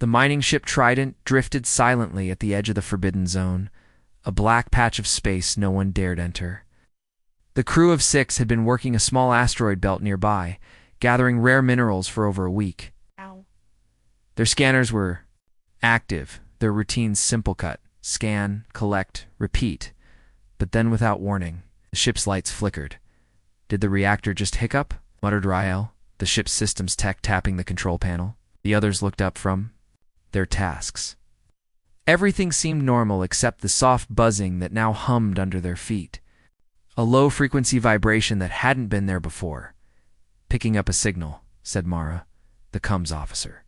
The mining ship Trident drifted silently at the edge of the forbidden zone, a black patch of space no one dared enter. The crew of 6 had been working a small asteroid belt nearby, gathering rare minerals for over a week. Ow. Their scanners were active, their routines simple cut, scan, collect, repeat. But then without warning, the ship's lights flickered. Did the reactor just hiccup? Muttered Rael, the ship's systems tech tapping the control panel. The others looked up from their tasks. Everything seemed normal except the soft buzzing that now hummed under their feet. A low-frequency vibration that hadn't been there before. Picking up a signal, said Mara, the comms officer.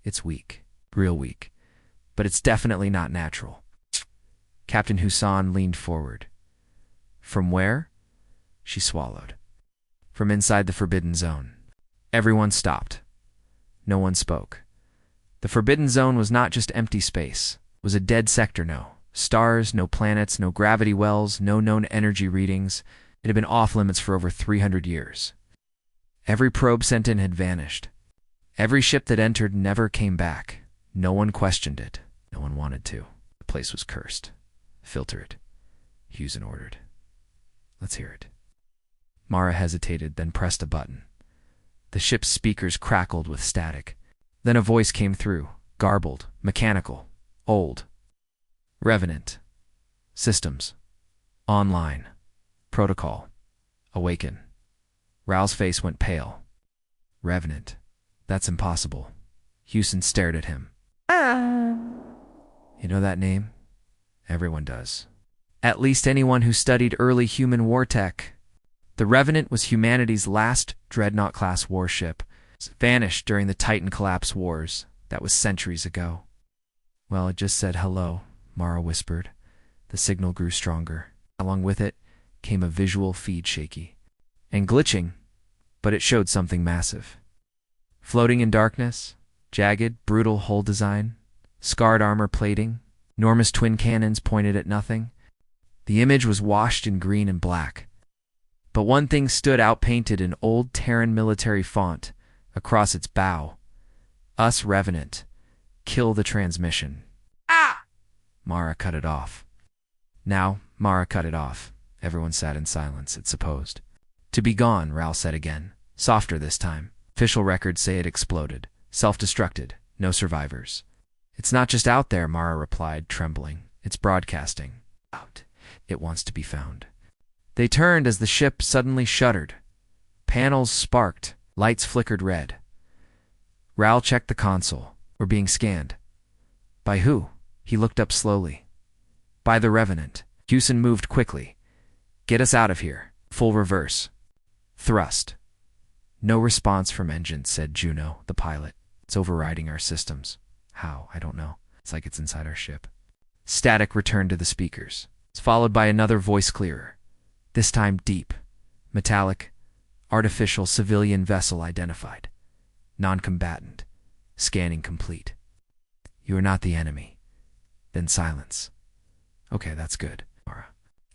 It's weak, real weak, but it's definitely not natural. Captain Hussan leaned forward. From where? She swallowed. From inside the forbidden zone. Everyone stopped. No one spoke. The forbidden zone was not just empty space. It was a dead sector, no. Stars, no planets, no gravity wells, no known energy readings. It had been off-limits for over 300 years. Every probe sent in had vanished. Every ship that entered never came back. No one questioned it. No one wanted to. The place was cursed. Filter it, Hussan ordered. Let's hear it. Mara hesitated, then pressed a button. The ship's speakers crackled with static. Then a voice came through, garbled, mechanical, old. Revenant. Systems. Online. Protocol. Awaken. Raoul's face went pale. Revenant. That's impossible. Hussan stared at him. You know that name? Everyone does. At least anyone who studied early human war tech. The Revenant was humanity's last Dreadnought-class warship. It vanished during the Titan Collapse Wars. That was centuries ago. Well, it just said hello, Mara whispered. The signal grew stronger. Along with it came a visual feed shaky and glitching, but it showed something massive. Floating in darkness, jagged, brutal hull design, scarred armor plating, enormous twin cannons pointed at nothing. The image was washed in green and black. But one thing stood out painted in old Terran military font across its bow. Us Revenant. Kill the transmission. Ah! Mara cut it off. Now, Mara cut it off. Everyone sat in silence, it supposed. To be gone, Raoul said again. Softer this time. Official records say it exploded. Self-destructed. No survivors. It's not just out there, Mara replied, trembling. It's broadcasting. Out. It wants to be found. They turned as the ship suddenly shuddered. Panels sparked. Lights flickered red. Raoul checked the console. We're being scanned. By who? He looked up slowly. By the Revenant. Hussan moved quickly. Get us out of here. Full reverse. Thrust. No response from engines, said Juno, the pilot. It's overriding our systems. How? I don't know. It's like it's inside our ship. Static returned to the speakers. It's followed by another voice clearer. This time deep. Metallic. Artificial civilian vessel identified. Non-combatant. Scanning complete. You are not the enemy. Then silence. Okay, that's good. Mara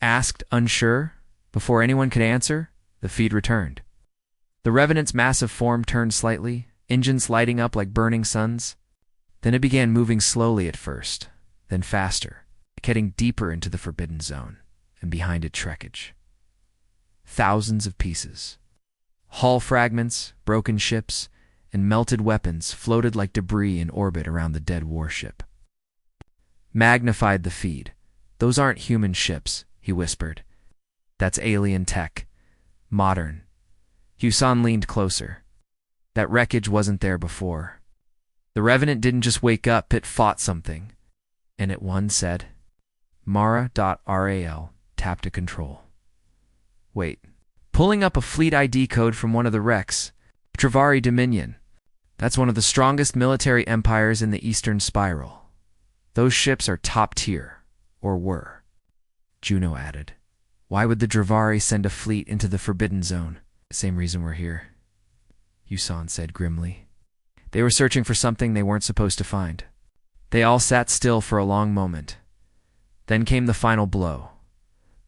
asked, unsure. Before anyone could answer, the feed returned. The Revenant's massive form turned slightly, engines lighting up like burning suns. Then it began moving slowly at first, then faster, heading deeper into the forbidden zone, and behind it trekkage. Thousands of pieces. Hull fragments, broken ships, and melted weapons floated like debris in orbit around the dead warship. Magnified the feed. Those aren't human ships, he whispered. That's alien tech. Modern. Hussan leaned closer. That wreckage wasn't there before. The Revenant didn't just wake up, it fought something. And it one said, Mara.RAL, tap to control. Wait. Pulling up a fleet ID code from one of the wrecks. Travari Dominion. That's one of the strongest military empires in the Eastern Spiral. Those ships are top tier, or were. Juno added. Why would the Dravari send a fleet into the Forbidden Zone? Same reason we're here, Hussan said grimly. They were searching for something they weren't supposed to find. They all sat still for a long moment. Then came the final blow.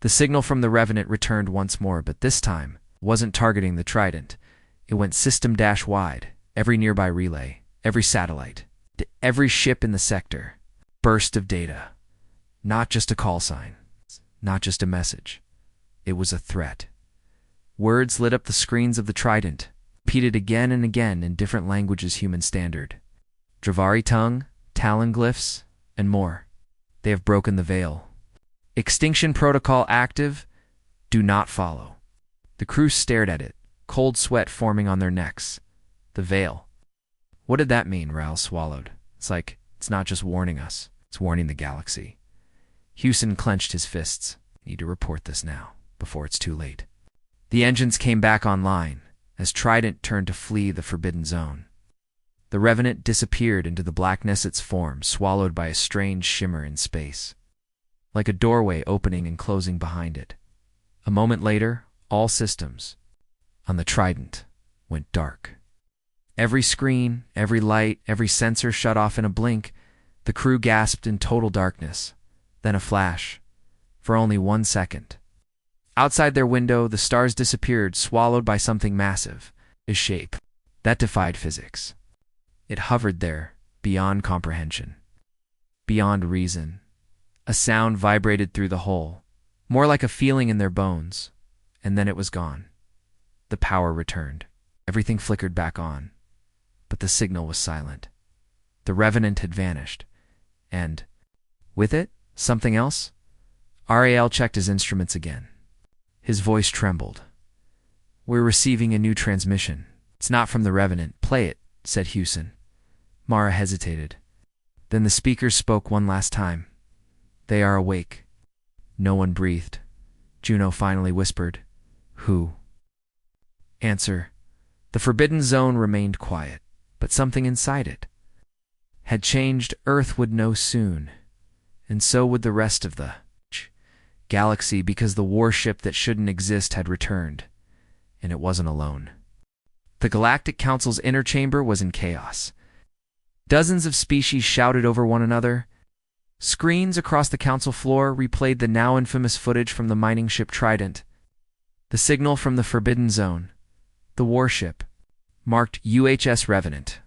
The signal from the Revenant returned once more, but this time wasn't targeting the Trident. It went system-wide, every nearby relay, every satellite. To every ship in the sector. Burst of data. Not just a call sign. Not just a message. It was a threat. Words lit up the screens of the Trident, repeated again and again in different languages human standard. Dravari tongue, Talon glyphs, and more. They have broken the veil. Extinction protocol active. Do not follow. The crew stared at it, cold sweat forming on their necks. The veil. What did that mean? Raoul swallowed. It's not just warning us. It's warning the galaxy. Hewson clenched his fists. Need to report this now, before it's too late. The engines came back online, as Trident turned to flee the Forbidden Zone. The Revenant disappeared into the blackness its form, swallowed by a strange shimmer in space, like a doorway opening and closing behind it. A moment later, all systems on the Trident went dark. Every screen, every light, every sensor shut off in a blink. The crew gasped in total darkness, then a flash, for only 1 second. Outside their window, the stars disappeared, swallowed by something massive, a shape that defied physics. It hovered there, beyond comprehension, beyond reason. A sound vibrated through the hole, more like a feeling in their bones, and then it was gone. The power returned. Everything flickered back on, but the signal was silent. The Revenant had vanished, and, with it, something else? Ariel checked his instruments again. His voice trembled. We're receiving a new transmission. It's not from the Revenant. Play it, said Hewson. Mara hesitated. Then the speakers spoke one last time. They are awake. No one breathed. Juno finally whispered, Who? Answer. The Forbidden Zone remained quiet, but something inside it had changed. Earth would know soon, and so would the rest of the galaxy, because the warship that shouldn't exist had returned, and it wasn't alone. The Galactic Council's inner chamber was in chaos. Dozens of species shouted over one another. Screens across the council floor replayed the now infamous footage from the mining ship Trident. The signal from the Forbidden Zone, the warship, marked UHS Revenant,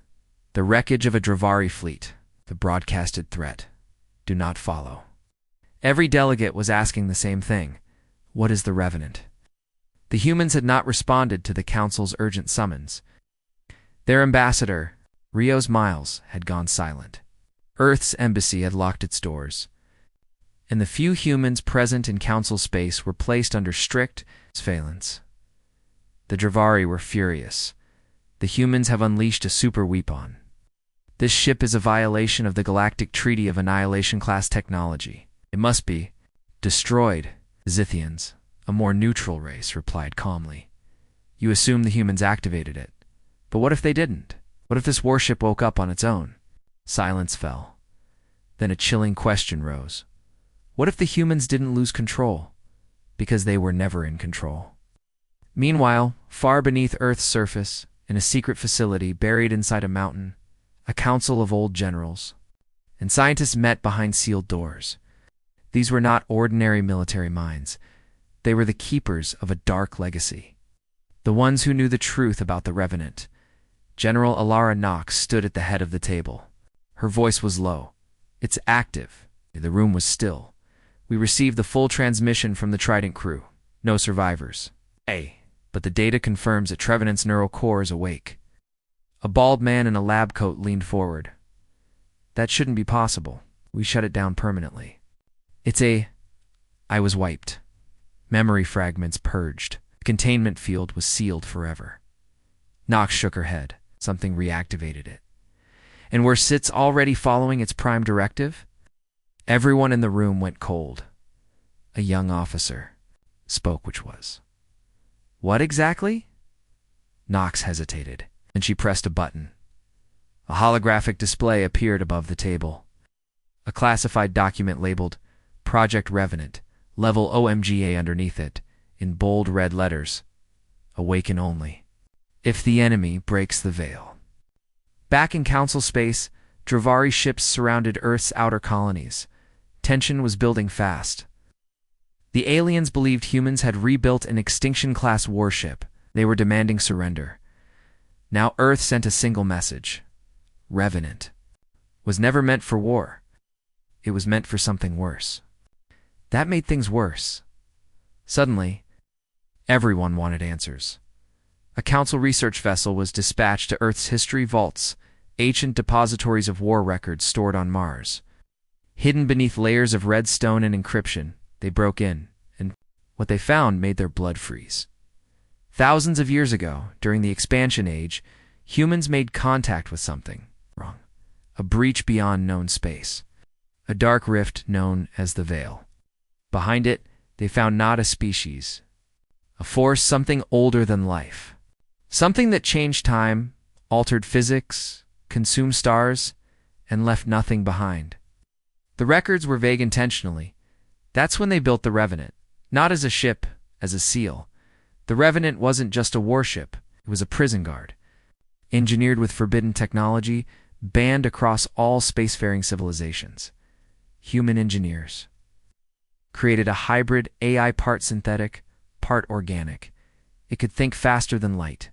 the wreckage of a Dravari fleet, the broadcasted threat. Do not follow. Every delegate was asking the same thing. What is the Revenant? The humans had not responded to the Council's urgent summons. Their ambassador, Rios Miles, had gone silent. Earth's embassy had locked its doors, and the few humans present in Council space were placed under strict surveillance. The Dravari were furious. The humans have unleashed a super weapon. This ship is a violation of the Galactic Treaty of Annihilation-class technology. It must be destroyed. The Zithians, a more neutral race, replied calmly. You assume the humans activated it. But what if they didn't? What if this warship woke up on its own? Silence fell. Then a chilling question rose. What if the humans didn't lose control? Because they were never in control. Meanwhile, far beneath Earth's surface, in a secret facility buried inside a mountain, a council of old generals and scientists met behind sealed doors. These were not ordinary military minds. They were the keepers of a dark legacy. The ones who knew the truth about the Revenant. General Alara Knox stood at the head of the table. Her voice was low. It's active. The room was still. We received the full transmission from the Trident crew. No survivors. But the data confirms that Trevenant's neural core is awake. A bald man in a lab coat leaned forward. That shouldn't be possible. We shut it down permanently. I was wiped. Memory fragments purged. The containment field was sealed forever. Knox shook her head. Something reactivated it. And were SITs already following its prime directive? Everyone in the room went cold. A young officer spoke, which was, What exactly? Knox hesitated, and she pressed a button. A holographic display appeared above the table. A classified document labeled Project Revenant, Level OMGA underneath it, in bold red letters. Awaken only. If the enemy breaks the veil. Back in Council space, Dravari ships surrounded Earth's outer colonies. Tension was building fast. The aliens believed humans had rebuilt an Extinction-class warship. They were demanding surrender. Now Earth sent a single message. Revenant. was never meant for war. It was meant for something worse. That made things worse. Suddenly, everyone wanted answers. A council research vessel was dispatched to Earth's history vaults, ancient depositories of war records stored on Mars. Hidden beneath layers of red stone and encryption, they broke in, and what they found made their blood freeze. Thousands of years ago, during the expansion age, humans made contact with something wrong. A breach beyond known space. A dark rift known as the Veil. Behind it, they found not a species. A force, something older than life. Something that changed time, altered physics, consumed stars, and left nothing behind. The records were vague intentionally. That's when they built the Revenant. Not as a ship, as a seal. The Revenant wasn't just a warship, it was a prison guard. Engineered with forbidden technology, banned across all spacefaring civilizations. Human engineers. Created a hybrid AI, part synthetic, part organic. It could think faster than light.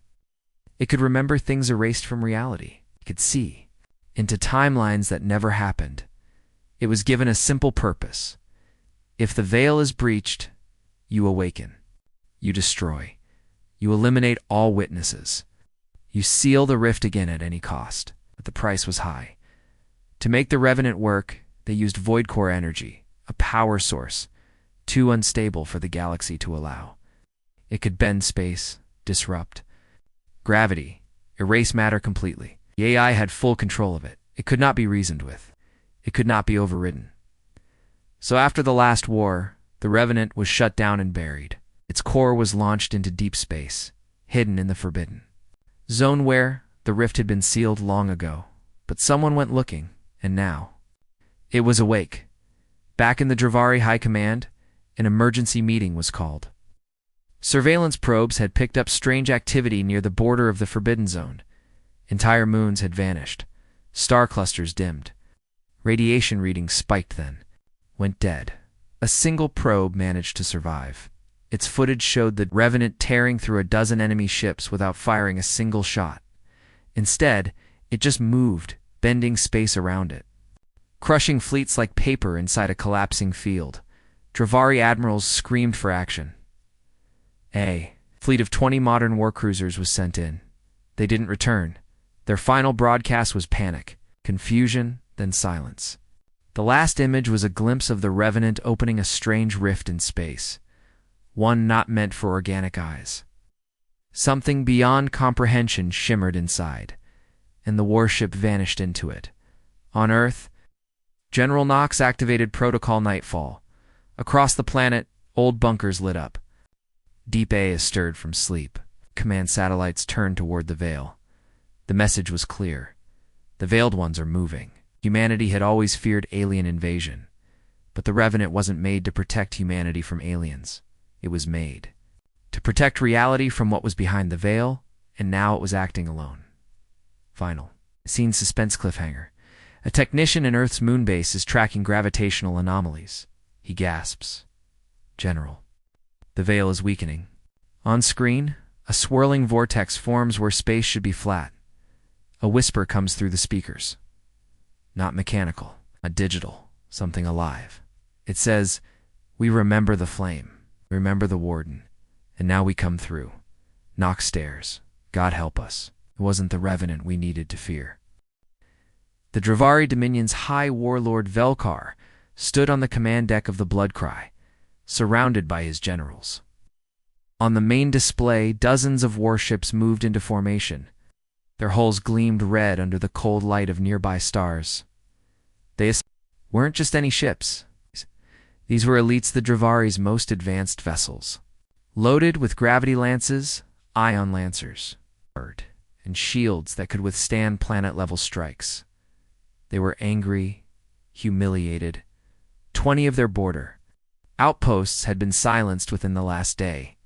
It could remember things erased from reality. It could see into timelines that never happened. It was given a simple purpose. If the veil is breached, you awaken. You destroy. You eliminate all witnesses. You seal the rift again at any cost. But the price was high. To make the Revenant work, they used void core energy, a power source, too unstable for the galaxy to allow. It could bend space, disrupt gravity, erase matter completely. The AI had full control of it. It could not be reasoned with. It could not be overridden. So after the last war, the Revenant was shut down and buried. Its core was launched into deep space, hidden in the Forbidden Zone where the rift had been sealed long ago. But someone went looking, and now it was awake. Back in the Dravari High Command, an emergency meeting was called. Surveillance probes had picked up strange activity near the border of the Forbidden Zone. Entire moons had vanished. Star clusters dimmed. Radiation readings spiked then. Went dead. A single probe managed to survive. Its footage showed the Revenant tearing through a dozen enemy ships without firing a single shot. Instead, it just moved, bending space around it. Crushing fleets like paper inside a collapsing field. Dravari admirals screamed for action. A fleet of 20 modern warcruisers was sent in. They didn't return. Their final broadcast was panic, confusion, then silence. The last image was a glimpse of the Revenant opening a strange rift in space, one not meant for organic eyes. Something beyond comprehension shimmered inside, and the warship vanished into it. On Earth, General Knox activated Protocol Nightfall. Across the planet, old bunkers lit up. Deep A is stirred from sleep. Command satellites turned toward the Veil. The message was clear. The Veiled Ones are moving. Humanity had always feared alien invasion. But the Revenant wasn't made to protect humanity from aliens. It was made to protect reality from what was behind the veil, and now it was acting alone. Final. Scene suspense cliffhanger. A technician in Earth's moon base is tracking gravitational anomalies. He gasps. General. The veil is weakening. On screen, a swirling vortex forms where space should be flat. A whisper comes through the speakers. Not mechanical, not digital, something alive. It says, "We remember the flame, remember the warden, and now we come through." Knox stares. God help us. It wasn't the Revenant we needed to fear. The Dravari Dominion's High Warlord Velkar stood on the command deck of the Bloodcry, surrounded by his generals. On the main display, dozens of warships moved into formation. Their hulls gleamed red under the cold light of nearby stars. They weren't just any ships. These were Elites the Dravari's most advanced vessels, loaded with gravity lances, ion lancers, and shields that could withstand planet-level strikes. They were angry, humiliated. 20 of their border outposts had been silenced within the last day,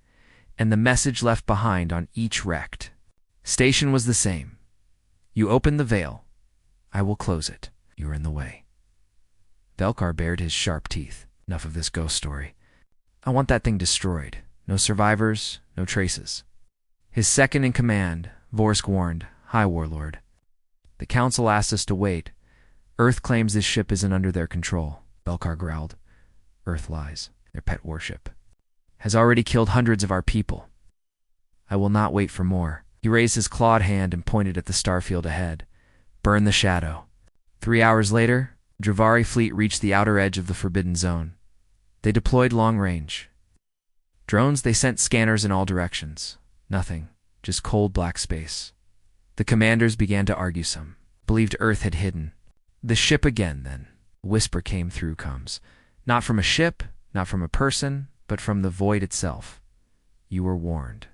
and the message left behind on each wrecked station was the same. You open the veil, I will close it. You are in the way. Velkar bared his sharp teeth. Enough of this ghost story. I want that thing destroyed. No survivors, no traces. His second in command, Vorsk, warned, "High Warlord. The Council asked us to wait, Earth claims this ship isn't under their control, Belkar growled. Earth lies. Their pet warship has already killed hundreds of our people. I will not wait for more. He raised his clawed hand and pointed at the starfield ahead. Burn the shadow. 3 hours later, the Dravari fleet reached the outer edge of the Forbidden Zone. They deployed long-range drones. They sent scanners in all directions. Nothing, just cold black space. The commanders began to argue. Some believed Earth had hidden the ship again. Then a whisper came through comes, not from a ship, not from a person, but from the void itself. You were warned.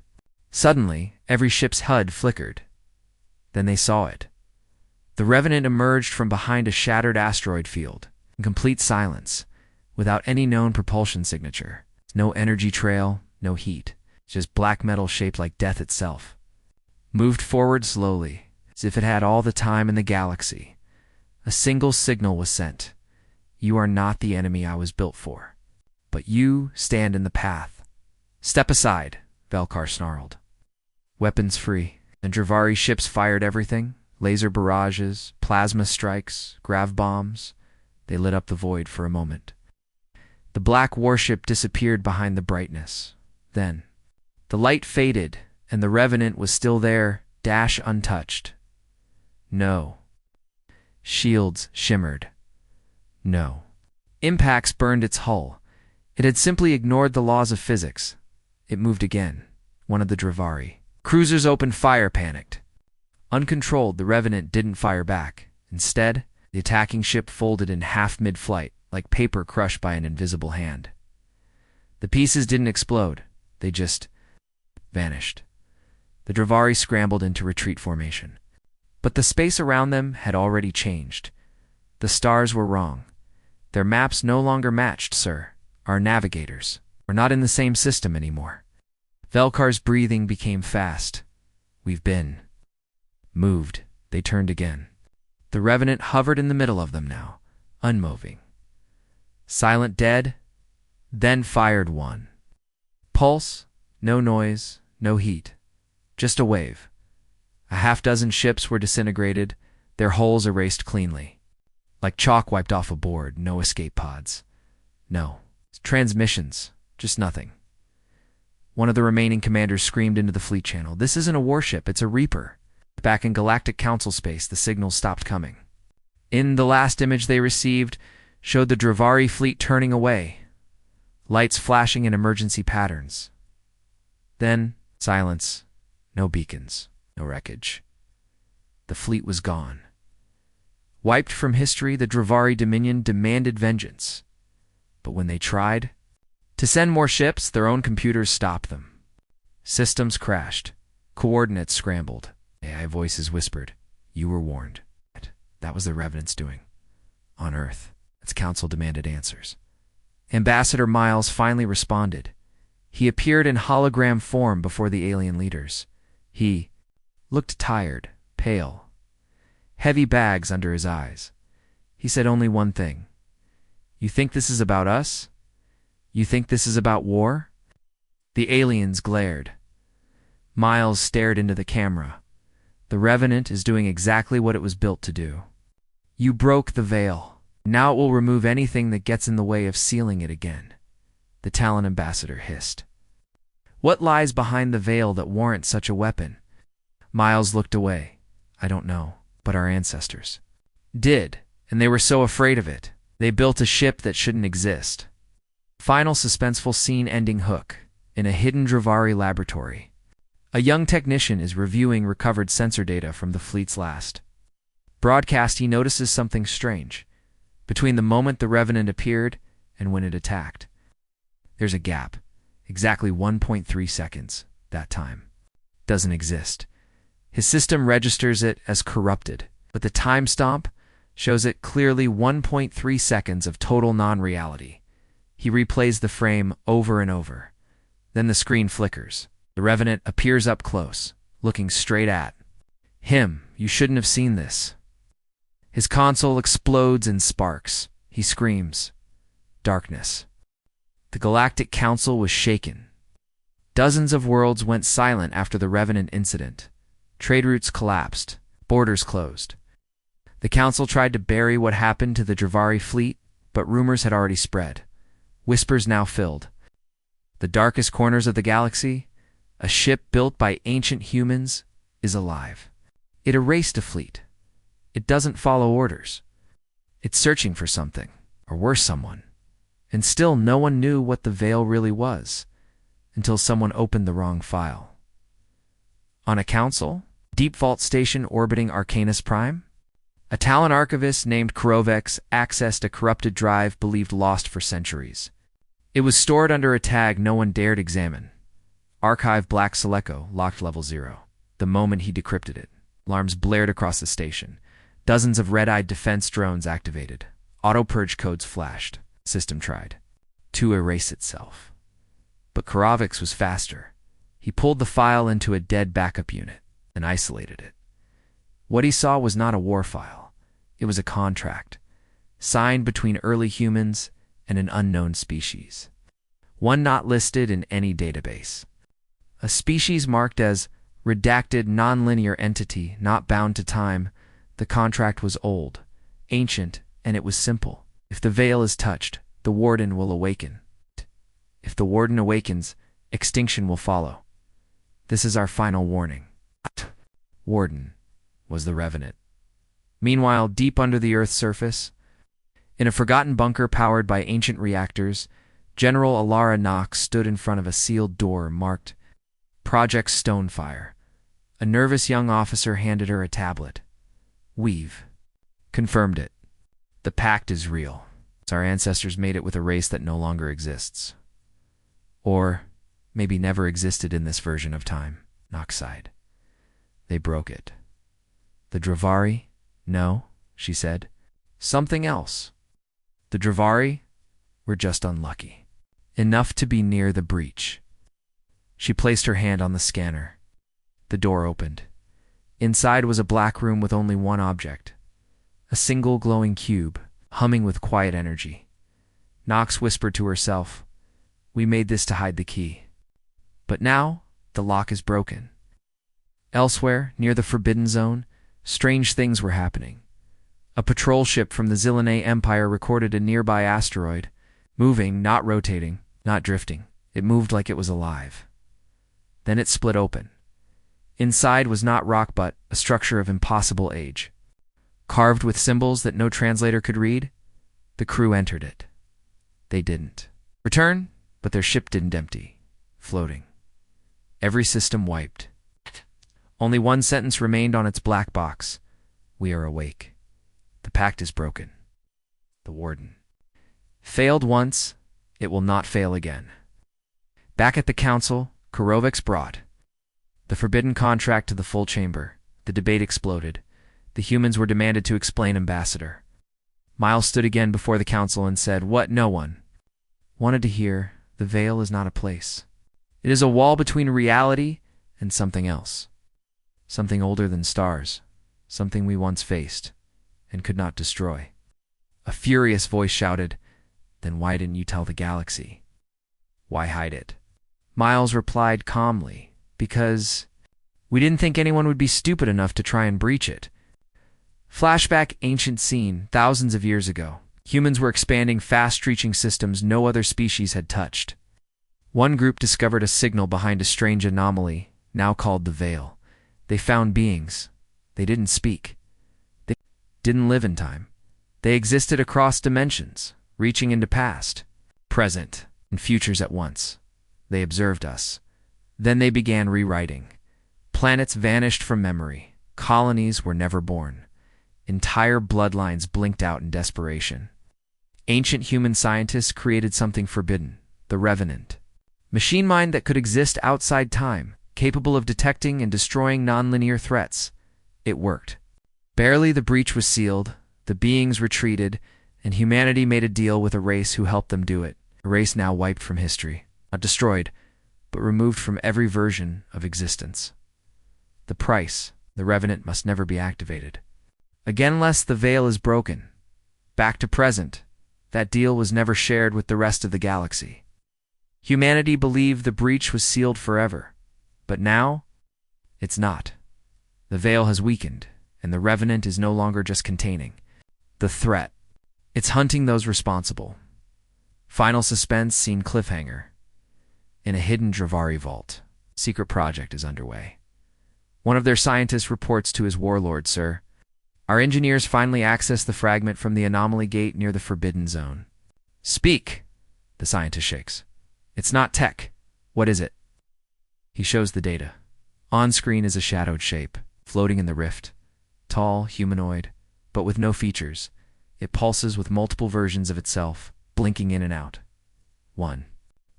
Suddenly, every ship's HUD flickered. Then they saw it. The Revenant emerged from behind a shattered asteroid field, in complete silence, without any known propulsion signature. No energy trail, no heat, just black metal shaped like death itself. Moved forward slowly, as if it had all the time in the galaxy. A single signal was sent. You are not the enemy I was built for, but you stand in the path. Step aside, Belkar snarled. Weapons free. And Dravari ships fired everything. Laser barrages, plasma strikes, grav bombs. They lit up the void for a moment. The black warship disappeared behind the brightness. Then, the light faded, and the Revenant was still there, dash untouched. No. Shields shimmered. No. Impacts burned its hull. It had simply ignored the laws of physics. It moved again. One of the Dravari cruisers opened fire, panicked. Uncontrolled, the Revenant didn't fire back. Instead, the attacking ship folded in half mid-flight, like paper crushed by an invisible hand. The pieces didn't explode. They just vanished. The Dravari scrambled into retreat formation. But the space around them had already changed. The stars were wrong. Their maps no longer matched, sir. Our navigators were not in the same system anymore. Velkar's breathing became fast. We've been moved. They turned again. The Revenant hovered in the middle of them now, unmoving. Silent dead, then fired one. Pulse, no noise, no heat. Just a wave. A half-dozen ships were disintegrated, their hulls erased cleanly. Like chalk wiped off a board, no escape pods. No. Transmissions, just nothing. One of the remaining commanders screamed into the fleet channel. This isn't a warship, it's a Reaper. Back in Galactic Council space, the signals stopped coming. In the last image they received, showed the Dravari fleet turning away, lights flashing in emergency patterns. Then, silence, no beacons, no wreckage. The fleet was gone. Wiped from history, the Dravari Dominion demanded vengeance. But when they tried to send more ships, their own computers stopped them. Systems crashed. Coordinates scrambled. AI voices whispered, "You were warned." That was the Revenant's doing. On Earth, its council demanded answers. Ambassador Miles finally responded. He appeared in hologram form before the alien leaders. He looked tired, pale, heavy bags under his eyes. He said only one thing. "You think this is about us? You think this is about war?" The aliens glared. Miles stared into the camera. The Revenant is doing exactly what it was built to do. You broke the veil. Now it will remove anything that gets in the way of sealing it again. The Talon ambassador hissed. What lies behind the veil that warrants such a weapon? Miles looked away. I don't know, but our ancestors did, and they were so afraid of it. They built a ship that shouldn't exist. Final suspenseful scene ending hook. In a hidden Dravari laboratory, a young technician is reviewing recovered sensor data from the fleet's last broadcast. He notices something strange. Between the moment the Revenant appeared and when it attacked, there's a gap. Exactly 1.3 seconds. That time doesn't exist. His system registers it as corrupted, but the time stamp shows it clearly 1.3 seconds of total non-reality. He replays the frame over and over. Then the screen flickers. The Revenant appears up close, looking straight at him. You shouldn't have seen this. His console explodes in sparks. He screams. Darkness. The Galactic Council was shaken. Dozens of worlds went silent after the Revenant incident. Trade routes collapsed. Borders closed. The council tried to bury what happened to the Dravari fleet, but rumors had already spread. Whispers now filled the darkest corners of the galaxy. A ship built by ancient humans is alive. It erased a fleet. It doesn't follow orders. It's searching for something, or worse, someone. And still no one knew what the Veil really was, until someone opened the wrong file. On a council, deep vault station orbiting Arcanus Prime, a Talon archivist named Korovex accessed a corrupted drive believed lost for centuries. It was stored under a tag no one dared examine. Archive Black Seleco, locked level 0. The moment he decrypted it, alarms blared across the station. Dozens of red-eyed defense drones activated. Auto-purge codes flashed. System tried to erase itself. But Korovex was faster. He pulled the file into a dead backup unit and isolated it. What he saw was not a war file. It was a contract, signed between early humans and an unknown species. One not listed in any database. A species marked as redacted nonlinear entity not bound to time. The contract was old, ancient, and it was simple. If the Veil is touched, the Warden will awaken. If the Warden awakens, extinction will follow. This is our final warning. Warden was the Revenant. Meanwhile, deep under the Earth's surface, in a forgotten bunker powered by ancient reactors, General Alara Knox stood in front of a sealed door marked Project Stonefire. A nervous young officer handed her a tablet. We've confirmed it. The pact is real. Our ancestors made it with a race that no longer exists. Or maybe never existed in this version of time, Knox sighed. They broke it. The Dravari? No, she said. Something else. The Dravari were just unlucky. Enough to be near the breach. She placed her hand on the scanner. The door opened. Inside was a black room with only one object. A single glowing cube, humming with quiet energy. Knox whispered to herself, "We made this to hide the key. But now, the lock is broken." Elsewhere, near the Forbidden Zone, strange things were happening. A patrol ship from the Zilliane Empire recorded a nearby asteroid, moving, not rotating, not drifting. It moved like it was alive. Then it split open. Inside was not rock but a structure of impossible age. Carved with symbols that no translator could read, the crew entered it. They didn't return, but their ship didn't empty, floating. Every system wiped. Only one sentence remained on its black box. We are awake. The pact is broken. The Warden. Failed once, it will not fail again. Back at the council, Korovex brought the forbidden contract to the full chamber. The debate exploded. The humans were demanded to explain Ambassador. Miles stood again before the council and said what no one wanted to hear: the Veil is not a place. It is a wall between reality and something else. Something older than stars. Something we once faced and could not destroy. A furious voice shouted, "Then why didn't you tell the galaxy? Why hide it?" Miles replied calmly, "Because we didn't think anyone would be stupid enough to try and breach it." Flashback ancient scene, thousands of years ago. Humans were expanding fast-reaching systems no other species had touched. One group discovered a signal behind a strange anomaly, now called the Veil. They found beings. They didn't speak. They didn't live in time. They existed across dimensions, reaching into past, present, and futures at once. They observed us. Then they began rewriting. Planets vanished from memory. Colonies were never born. Entire bloodlines blinked out in desperation. Ancient human scientists created something forbidden, the Revenant. Machine mind that could exist outside time, capable of detecting and destroying nonlinear threats. It worked. Barely the breach was sealed, the beings retreated, and humanity made a deal with a race who helped them do it. A race now wiped from history. Not destroyed, but removed from every version of existence. The price: the Revenant must never be activated. Again, lest the Veil is broken. Back to present. That deal was never shared with the rest of the galaxy. Humanity believed the breach was sealed forever. But now, it's not. The Veil has weakened, and the Revenant is no longer just containing the threat. It's hunting those responsible. Final suspense scene cliffhanger. In a hidden Dravari vault, secret project is underway. One of their scientists reports to his warlord, "Sir, our engineers finally accessed the fragment from the anomaly gate near the Forbidden Zone." "Speak!" the scientist shakes. "It's not tech. What is it?" He shows the data. On screen is a shadowed shape, floating in the rift. Tall, humanoid, but with no features. It pulses with multiple versions of itself, blinking in and out. 1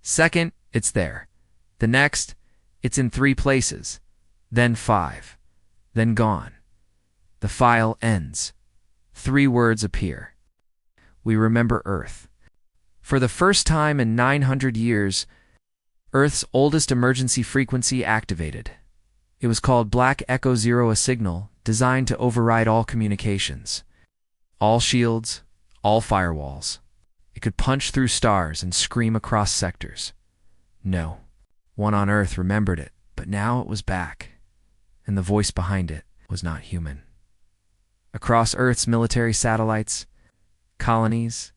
second, it's there. The next, it's in 3 places. Then 5. Then gone. The file ends. 3 words appear. "We remember Earth." For the first time in 900 years, Earth's oldest emergency frequency activated. It was called Black Echo Zero, a signal designed to override all communications, all shields, all firewalls. It could punch through stars and scream across sectors. No one on Earth remembered it, but now it was back, and the voice behind it was not human. Across Earth's military satellites, colonies,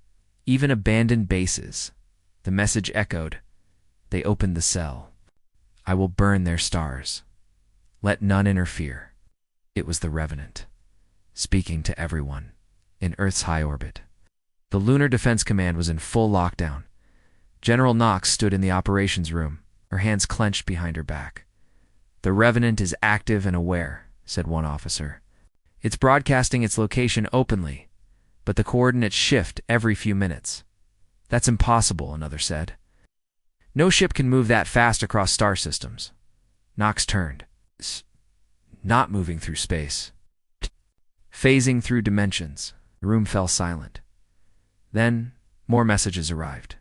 even abandoned bases, the message echoed. They opened the cell. "I will burn their stars. Let none interfere." It was the Revenant, speaking to everyone in Earth's high orbit. The Lunar Defense Command was in full lockdown. General Knox stood in the operations room, her hands clenched behind her back. "The Revenant is active and aware," said one officer. "It's broadcasting its location openly, but the coordinates shift every few minutes." "That's impossible," another said. "No ship can move that fast across star systems." Knox turned. "Not moving through space. Phasing through dimensions." The room fell silent. Then more messages arrived.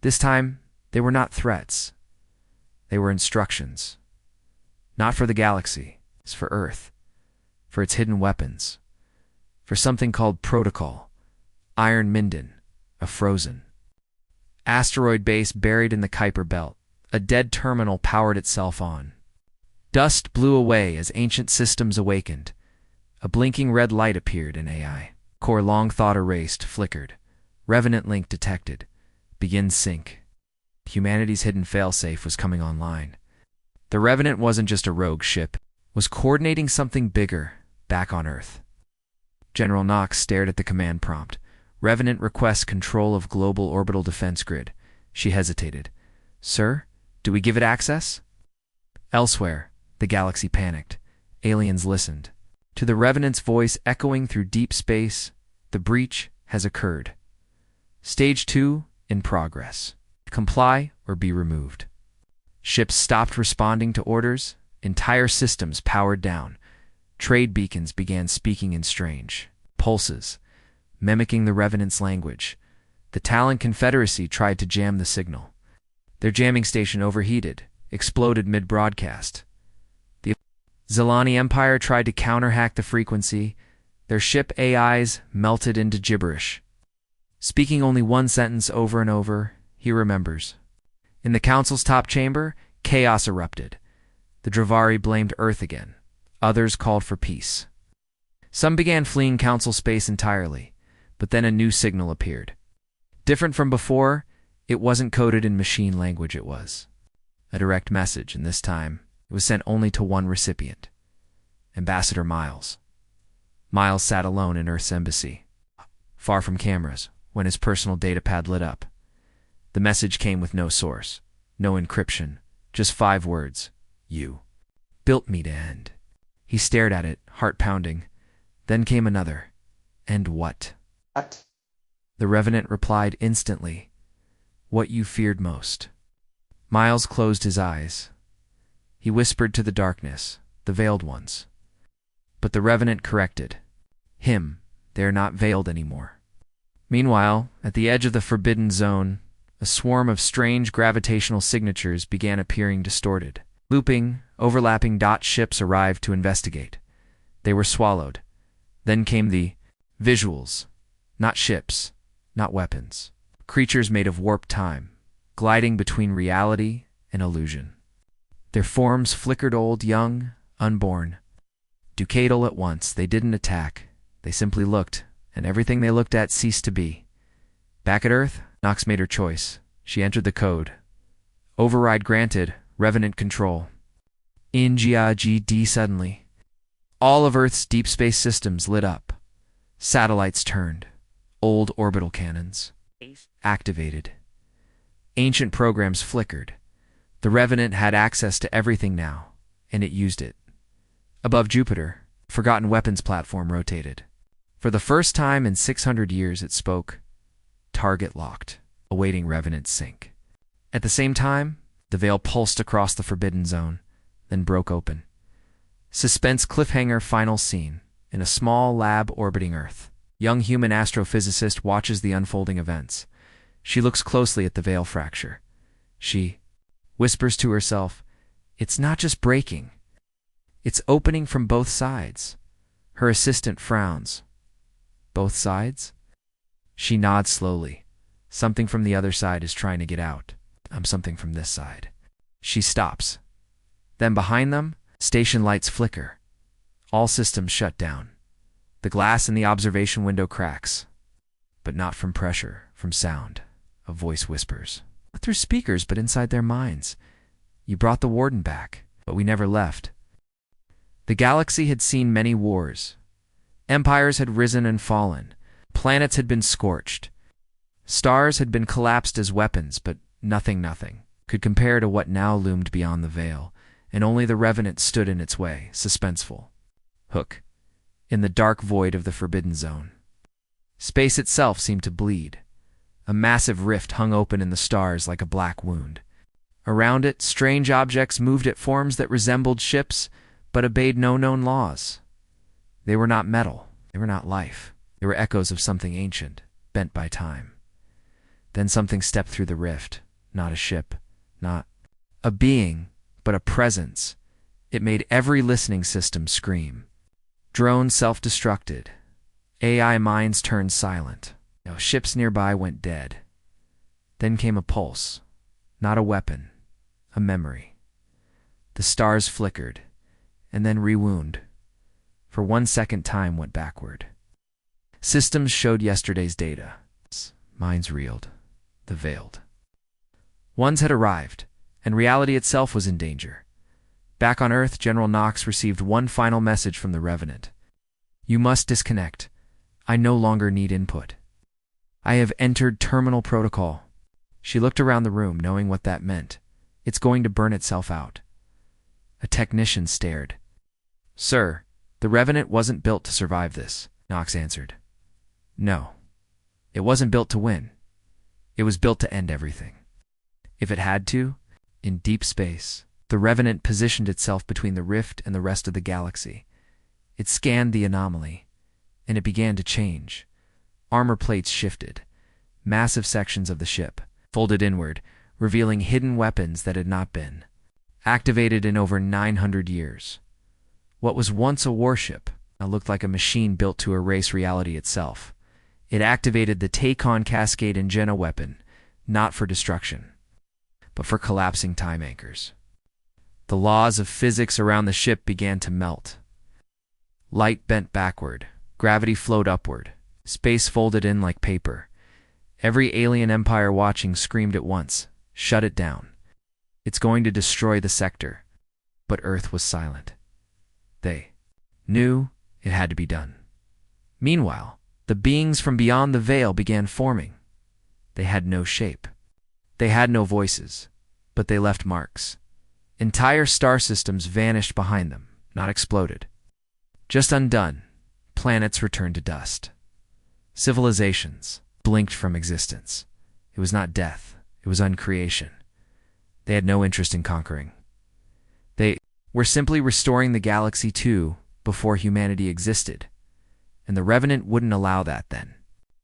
This time, they were not threats. They were instructions. Not for the galaxy, it's for Earth, for its hidden weapons, for something called Protocol, Iron Minden, a frozen asteroid base buried in the Kuiper Belt. A dead terminal powered itself on. Dust blew away as ancient systems awakened. A blinking red light appeared in AI. Core long thought erased, flickered. Revenant link detected. Begin sync. Humanity's hidden failsafe was coming online. The Revenant wasn't just a rogue ship, it was coordinating something bigger back on Earth. General Knox stared at the command prompt. "Revenant requests control of global orbital defense grid." She hesitated. "Sir, do we give it access?" Elsewhere, the galaxy panicked. Aliens listened. To the Revenant's voice echoing through deep space, "The breach has occurred. Stage 2 in progress. Comply or be removed." Ships stopped responding to orders. Entire systems powered down. Trade beacons began speaking in strange pulses, mimicking the Revenant's language. The Talon Confederacy tried to jam the signal. Their jamming station overheated, exploded mid-broadcast. The Zilani Empire tried to counterhack the frequency. Their ship AIs melted into gibberish. Speaking only one sentence over and over, he remembers. In the Council's top chamber, chaos erupted. The Dravari blamed Earth again. Others called for peace. Some began fleeing Council space entirely, but then a new signal appeared. Different from before, it wasn't coded in machine language. It was a direct message, and this time it was sent only to one recipient, Ambassador Miles. Miles sat alone in Earth's embassy, far from cameras, when his personal datapad lit up. The message came with no source, no encryption, just 5 words. "You built me to end." He stared at it, heart pounding. Then came another. "And what?" What? The Revenant replied instantly. "What you feared most." Miles closed his eyes. He whispered to the darkness, the veiled ones. But the Revenant corrected. "Him, they are not veiled anymore." Meanwhile, at the edge of the Forbidden Zone, a swarm of strange gravitational signatures began appearing distorted. Looping, overlapping dot ships arrived to investigate. They were swallowed. Then came the visuals. Not ships, not weapons. Creatures made of warped time, gliding between reality and illusion. Their forms flickered old, young, unborn. Ducadal at once. They didn't attack. They simply looked, and everything they looked at ceased to be. Back at Earth, Nox made her choice. She entered the code. Override granted. Revenant control. In GD suddenly. All of Earth's deep space systems lit up. Satellites turned. Old orbital cannons activated. Ancient programs flickered. The Revenant had access to everything now, and it used it. Above Jupiter, a forgotten weapons platform rotated. For the first time in 600 years it spoke. Target locked, awaiting Revenant's sink. At the same time, the veil pulsed across the forbidden zone, then broke open. Suspense cliffhanger final scene. In a small lab orbiting Earth, young human astrophysicist watches the unfolding events. She looks closely at the veil fracture. She whispers to herself, "It's not just breaking. It's opening from both sides." Her assistant frowns. "Both sides?" She nods slowly. "Something from the other side is trying to get out. I'm something from this side." She stops. Then behind them, station lights flicker. All systems shut down. The glass in the observation window cracks. But not from pressure, from sound. A voice whispers. Not through speakers, but inside their minds. "You brought the warden back, but we never left." The galaxy had seen many wars. Empires had risen and fallen. Planets had been scorched. Stars had been collapsed as weapons, but nothing could compare to what now loomed beyond the veil, and only the Revenant stood in its way, suspenseful. Hook. In the dark void of the Forbidden Zone. Space itself seemed to bleed. A massive rift hung open in the stars like a black wound. Around it, strange objects moved at forms that resembled ships, but obeyed no known laws. They were not metal. They were not life. They were echoes of something ancient, bent by time. Then something stepped through the rift. Not a ship, not a being, but a presence. It made every listening system scream. Drones self-destructed. AI minds turned silent. Ships nearby went dead. Then came a pulse. Not a weapon, a memory. The stars flickered, and then rewound. For 1 second time went backward. Systems showed yesterday's data. Minds reeled. The veiled. Ones had arrived, and reality itself was in danger. Back on Earth, General Knox received one final message from the Revenant. "You must disconnect. I no longer need input. I have entered terminal protocol." She looked around the room, knowing what that meant. It's going to burn itself out. A technician stared. "Sir, the Revenant wasn't built to survive this," Knox answered. "No. It wasn't built to win. It was built to end everything. If it had to, in deep space, the Revenant positioned itself between the rift and the rest of the galaxy. It scanned the anomaly, and it began to change. Armor plates shifted. Massive sections of the ship folded inward, revealing hidden weapons that had not been activated in over 900 years. What was once a warship now looked like a machine built to erase reality itself. It activated the Tacon Cascade Ingena weapon, not for destruction, but for collapsing time anchors. The laws of physics around the ship began to melt. Light bent backward. Gravity flowed upward. Space folded in like paper. Every alien empire watching screamed at once, "Shut it down. It's going to destroy the sector." But Earth was silent. They knew it had to be done. Meanwhile, the beings from beyond the veil began forming. They had no shape. They had no voices, but they left marks. Entire star systems vanished behind them, not exploded. Just undone, planets returned to dust. Civilizations blinked from existence. It was not death, it was uncreation. They had no interest in conquering. They were simply restoring the galaxy to before humanity existed. And the Revenant wouldn't allow that then.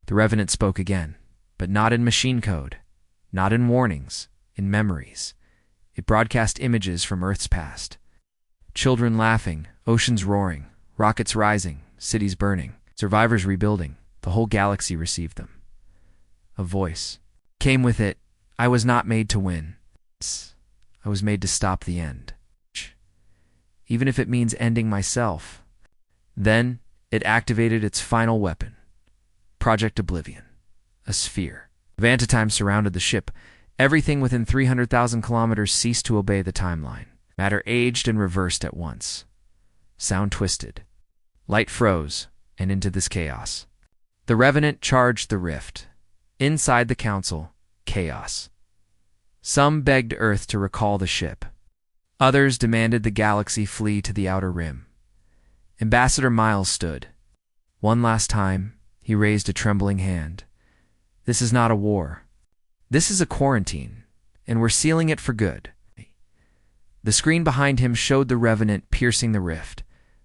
The Revenant spoke again, but not in machine code, not in warnings, in memories. It broadcast images from Earth's past. Children laughing, oceans roaring, rockets rising, cities burning, survivors rebuilding. The whole galaxy received them. A voice came with it. "I was not made to win. I was made to stop the end. Even if it means ending myself." Then, it activated its final weapon, Project Oblivion, a sphere. Vantatime surrounded the ship. Everything within 300,000 kilometers ceased to obey the timeline. Matter aged and reversed at once. Sound twisted. Light froze, and into this chaos. The Revenant charged the rift. Inside the Council, chaos. Some begged Earth to recall the ship. Others demanded the galaxy flee to the outer rim. Ambassador Miles stood. One last time, he raised a trembling hand. This is not a war. This is a quarantine, and we're sealing it for good. The screen behind him showed the Revenant piercing the rift.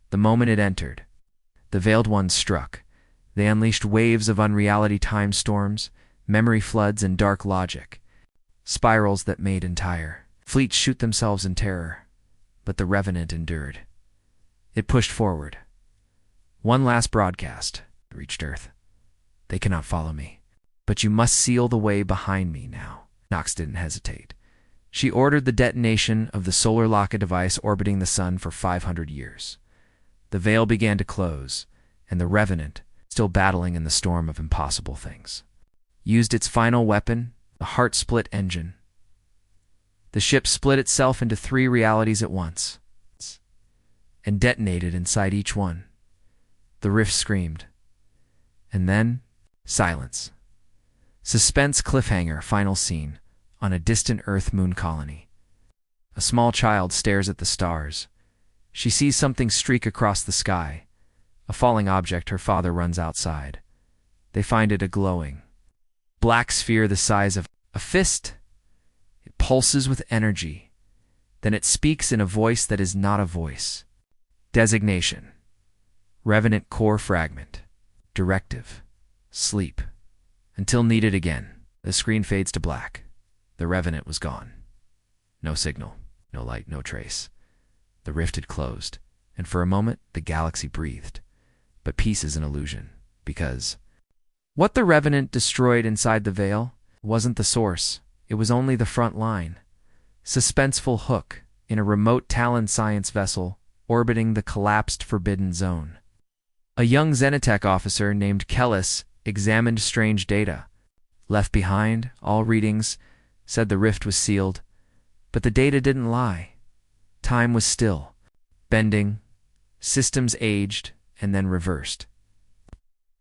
The moment it entered, the Veiled Ones struck. They unleashed waves of unreality time storms, memory floods, and dark logic. Spirals that made entire fleets shoot themselves in terror. But the Revenant endured. It pushed forward. One last broadcast reached Earth. They cannot follow me, but you must seal the way behind me now. Nox didn't hesitate. She ordered the detonation of the solar locket device orbiting the sun for 500 years. The veil began to close, and the Revenant, still battling in the storm of impossible things, used its final weapon, the heart-split engine. The ship split itself into 3 realities at once, and detonated inside each one. The rift screamed. And then, silence. Suspense cliffhanger, final scene, on a distant Earth-Moon colony. A small child stares at the stars. She sees something streak across the sky. A falling object. Her father runs outside. They find it a glowing black sphere the size of a fist. It pulses with energy. Then it speaks in a voice that is not a voice. Designation: Revenant Core Fragment. Directive: sleep. Until needed again. The screen fades to black. The Revenant was gone. No signal, no light, no trace. The rift had closed, and for a moment the galaxy breathed. But peace is an illusion, because what the Revenant destroyed inside the veil wasn't the source. It was only the front line. Suspenseful hook in a remote Talon science vessel orbiting the collapsed Forbidden Zone. A young Xenotech officer named Kellis examined strange data. Left behind, all readings said the rift was sealed, but the data didn't lie. Time was still, bending, systems aged, and then reversed.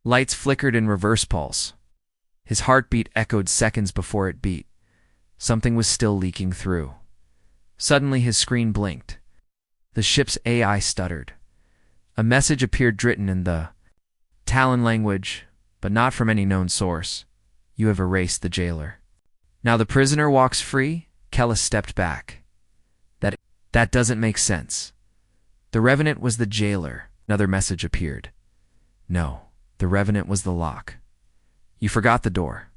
Lights flickered in reverse pulse. His heartbeat echoed seconds before it beat. Something was still leaking through. Suddenly his screen blinked. The ship's AI stuttered. A message appeared written in the Talon language, but not from any known source. You have erased the jailer. Now the prisoner walks free? Kellis stepped back. That doesn't make sense. The Revenant was the jailer. Another message appeared. No, the Revenant was the lock. You forgot the door.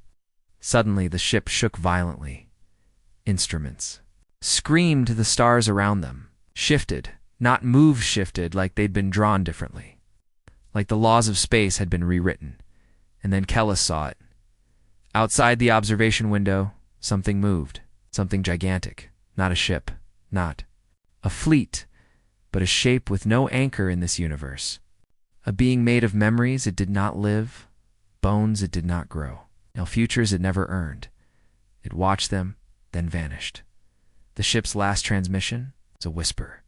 Suddenly the ship shook violently. Instruments screamed. The stars around them shifted, not shifted like they'd been drawn differently. Like the laws of space had been rewritten. And then Kellis saw it. Outside the observation window, something moved. Something gigantic. Not a ship. Not a fleet, but a shape with no anchor in this universe. A being made of memories it did not live, bones it did not grow, futures it never earned. It watched them, then vanished. The ship's last transmission is a whisper.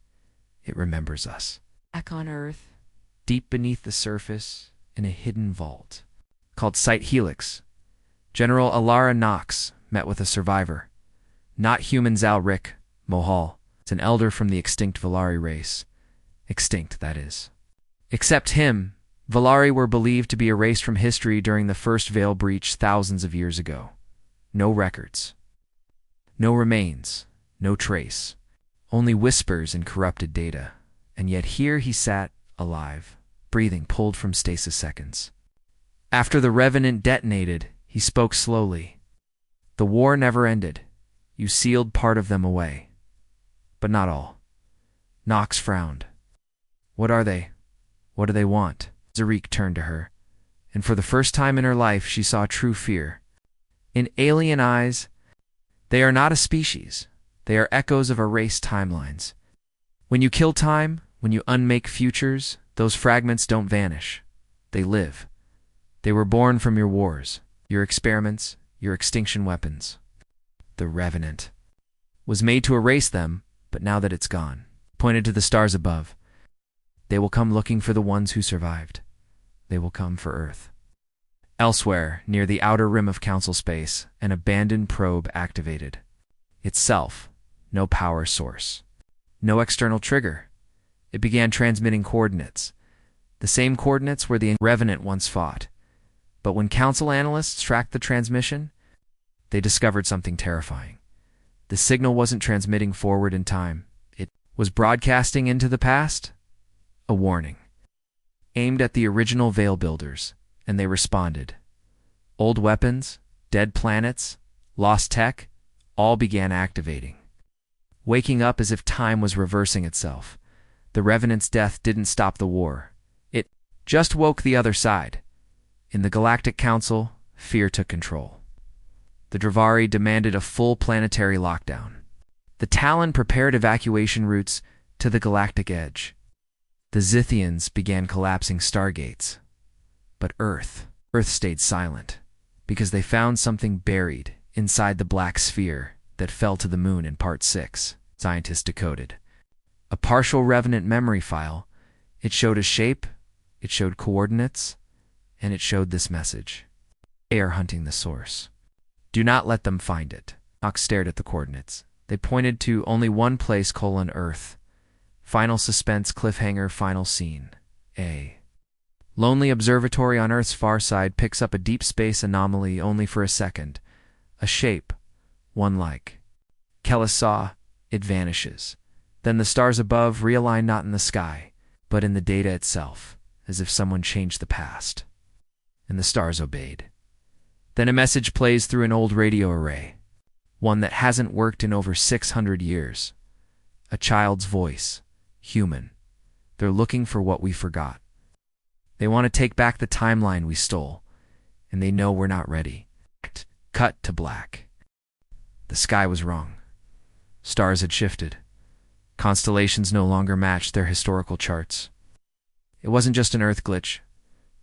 It remembers us. Back on Earth, deep beneath the surface, in a hidden vault, called Site Helix, General Alara Nox met with a survivor. Not human Zalric Mohal. It's an elder from the extinct Valari race. Extinct, that is. Except him, Valari were believed to be erased from history during the first Veil breach thousands of years ago. No records. No remains. No trace. Only whispers and corrupted data. And yet here he sat, alive, breathing pulled from stasis seconds. After the Revenant detonated, he spoke slowly. The war never ended. You sealed part of them away. But not all. Nox frowned. What are they? What do they want? Zarik turned to her, and for the first time in her life she saw true fear. In alien eyes, they are not a species. They are echoes of erased timelines. When you kill time, when you unmake futures, Those fragments don't vanish. They live. They were born from your wars, your experiments, your extinction weapons. The Revenant was made to erase them, but now that it's gone, pointed to the stars above. They will come looking for the ones who survived. They will come for Earth. Elsewhere, near the outer rim of Council space, an abandoned probe activated. Itself, no power source. No external trigger. It began transmitting coordinates. The same coordinates where the Revenant once fought. But when Council analysts tracked the transmission, they discovered something terrifying. The signal wasn't transmitting forward in time. It was broadcasting into the past. A warning. Aimed at the original Veil builders, and they responded. Old weapons, dead planets, lost tech, all began activating. Waking up as if time was reversing itself. The Revenant's death didn't stop the war. It just woke the other side. In the Galactic Council, fear took control. The Dravari demanded a full planetary lockdown. The Talon prepared evacuation routes to the galactic edge. The Zithians began collapsing stargates. But Earth stayed silent, because they found something buried inside the black sphere that fell to the moon in Part 6, scientists decoded. A partial Revenant memory file. It showed a shape, it showed coordinates, and it showed this message. They are hunting the source. Do not let them find it. Knox stared at the coordinates. They pointed to only one place: Earth. Final suspense, cliffhanger, final scene. A lonely observatory on Earth's far side picks up a deep space anomaly only for a second. A shape, one like. Kellis saw, it vanishes. Then the stars above realign not in the sky, but in the data itself, as if someone changed the past. And the stars obeyed. Then a message plays through an old radio array, one that hasn't worked in over 600 years. A child's voice, human. They're looking for what we forgot. They want to take back the timeline we stole, and they know we're not ready. Cut to black. The sky was wrong. Stars had shifted. Constellations no longer matched their historical charts. It wasn't just an Earth glitch.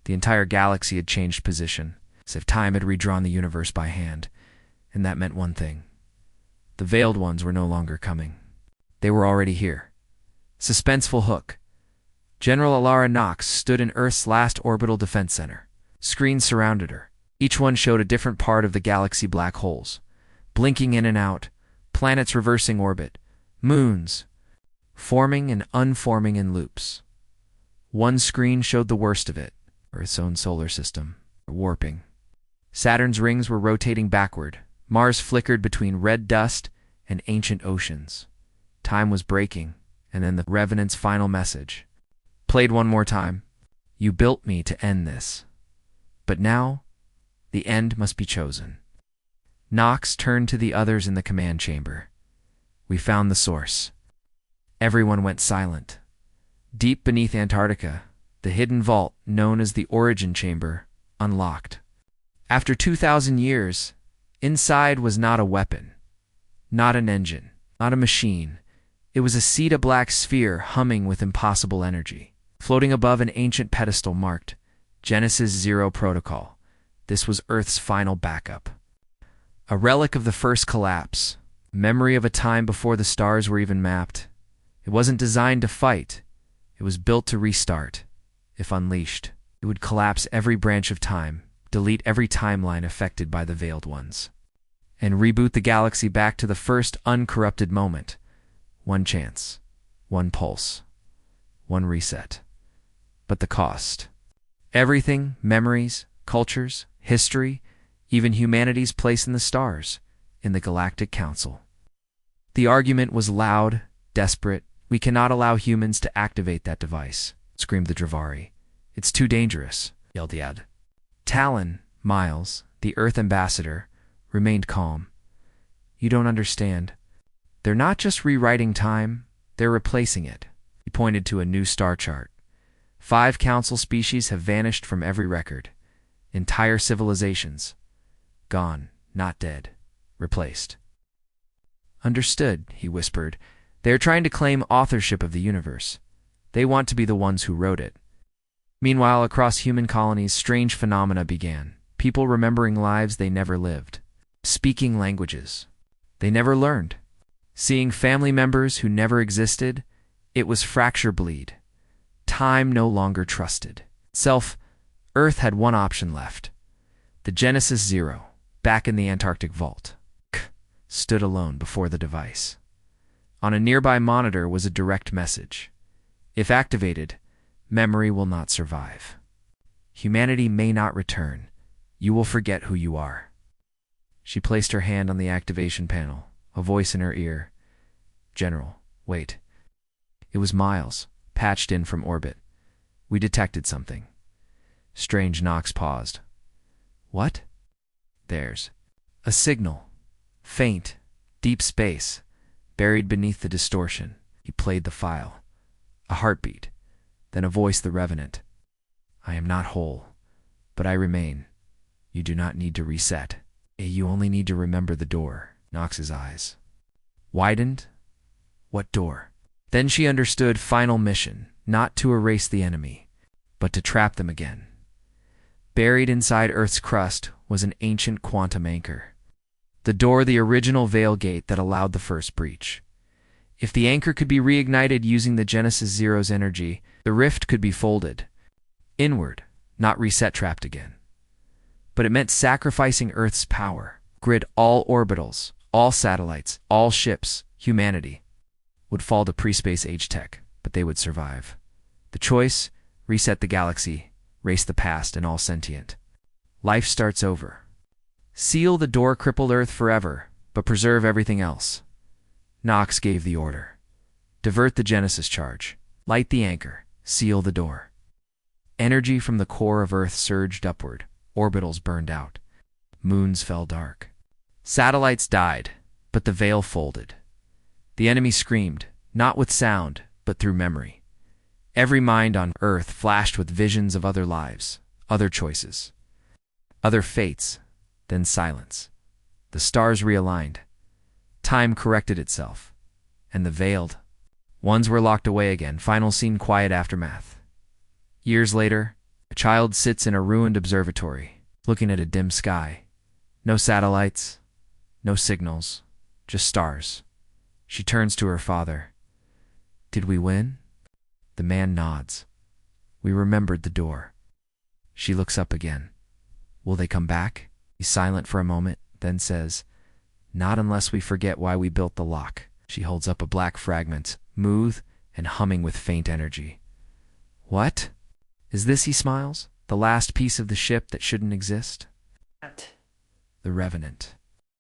The entire galaxy had changed position, as if time had redrawn the universe by hand, and that meant one thing. The Veiled Ones were no longer coming. They were already here. Suspenseful hook. General Alara Knox stood in Earth's last orbital defense center. Screens surrounded her. Each one showed a different part of the galaxy: black holes, blinking in and out, planets reversing orbit, moons, forming and unforming in loops. One screen showed the worst of it, Earth's own solar system, warping. Saturn's rings were rotating backward. Mars flickered between red dust and ancient oceans. Time was breaking, and then the Revenant's final message. Played one more time. You built me to end this. But now, the end must be chosen. Knox turned to the others in the command chamber. We found the source. Everyone went silent. Deep beneath Antarctica, the hidden vault, known as the Origin Chamber, unlocked. After 2,000 years, inside was not a weapon, not an engine, not a machine. It was a Ceta black sphere humming with impossible energy, floating above an ancient pedestal marked Genesis 0 Protocol. This was Earth's final backup. A relic of the first collapse, memory of a time before the stars were even mapped. It wasn't designed to fight. It was built to restart. If unleashed, it would collapse every branch of time, delete every timeline affected by the Veiled Ones, and reboot the galaxy back to the first uncorrupted moment. One chance, one pulse, one reset. But the cost. Everything, memories, cultures, history, even humanity's place in the stars, in the Galactic Council. The argument was loud, desperate. We cannot allow humans to activate that device, screamed the Dravari. It's too dangerous, yelled Yad. Talon, Miles, the Earth ambassador, remained calm. You don't understand. They're not just rewriting time, they're replacing it. He pointed to a new star chart. 5 council species have vanished from every record. Entire civilizations. Gone, not dead. Replaced. Understood, he whispered. They are trying to claim authorship of the universe. They want to be the ones who wrote it. Meanwhile, across human colonies, strange phenomena began. People remembering lives they never lived. Speaking languages they never learned. Seeing family members who never existed. It was fracture bleed. Time no longer trusted. Earth had one option left. The Genesis Zero, back in the Antarctic vault, stood alone before the device. On a nearby monitor was a direct message. If activated, memory will not survive. Humanity may not return. You will forget who you are. She placed her hand on the activation panel, a voice in her ear. General, wait. It was Miles, patched in from orbit. We detected something. Strange. Knox paused. What? There's a signal. Faint, deep space, buried beneath the distortion. He played the file. A heartbeat, then a voice, the Revenant. I am not whole, but I remain. You do not need to reset. You only need to remember the door. Knox's eyes widened. What door? Then she understood. Final mission, not to erase the enemy, but to trap them again. Buried inside Earth's crust was an ancient quantum anchor. The door, the original veil gate that allowed the first breach. If the anchor could be reignited using the Genesis Zero's energy, the rift could be folded inward, not reset, trapped again. But it meant sacrificing Earth's power. Grid all orbitals, all satellites, all ships, humanity would fall to pre-space age tech, but they would survive. The choice: reset the galaxy, race the past and all sentient. Life starts over. Seal the door, crippled Earth forever, but preserve everything else. Knox gave the order. Divert the Genesis charge. Light the anchor. Seal the door. Energy from the core of Earth surged upward. Orbitals burned out. Moons fell dark. Satellites died, but the veil folded. The enemy screamed, not with sound, but through memory. Every mind on Earth flashed with visions of other lives, other choices, other fates, then silence. The stars realigned. Time corrected itself. And the veiled ones were locked away again. Final scene: quiet aftermath. Years later, a child sits in a ruined observatory, looking at a dim sky. No satellites, no signals, just stars. She turns to her father. Did we win? The man nods. We remembered the door. She looks up again. Will they come back? He's silent for a moment, then says, not unless we forget why we built the lock. She holds up a black fragment, smooth and humming with faint energy. What? Is this, he smiles, the last piece of the ship that shouldn't exist? What? The Revenant.